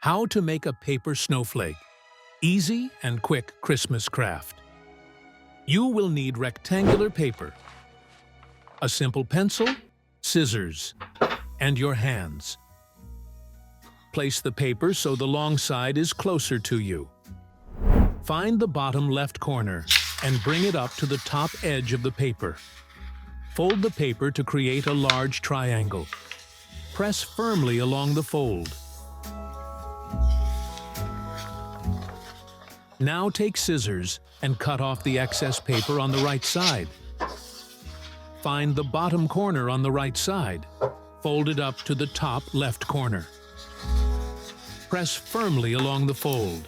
How to make a paper snowflake. Easy and quick Christmas craft. You will need rectangular paper, a simple pencil, scissors, and your hands. Place the paper so the long side is closer to you. Find the bottom left corner and bring it up to the top edge of the paper. Fold the paper to create a large triangle. Press firmly along the fold. Now take scissors and cut off the excess paper on the right side. Find the bottom corner on the right side. Fold it up to the top left corner. Press firmly along the fold.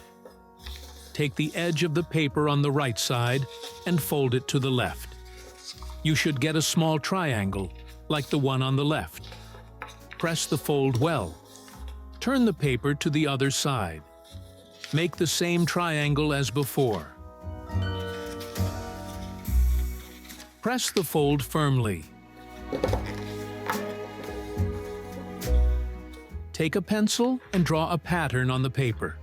Take the edge of the paper on the right side and fold it to the left. You should get a small triangle, like the one on the left. Press the fold well. Turn the paper to the other side. Make the same triangle as before. Press the fold firmly. Take a pencil and draw a pattern on the paper.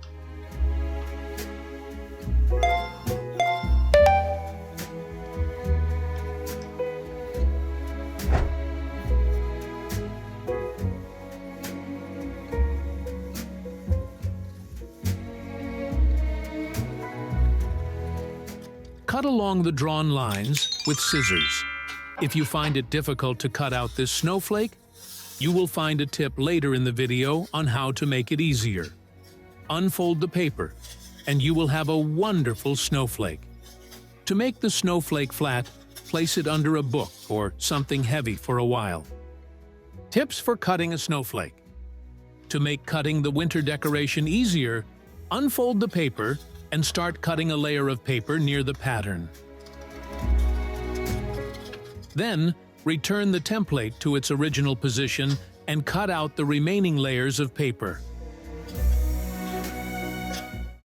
Cut along the drawn lines with scissors. If you find it difficult to cut out this snowflake, you will find a tip later in the video on how to make it easier. Unfold the paper, and you will have a wonderful snowflake. To make the snowflake flat, place it under a book or something heavy for a while. Tips for cutting a snowflake. To make cutting the winter decoration easier, unfold the paper and start cutting a layer of paper near the pattern. Then, return the template to its original position and cut out the remaining layers of paper.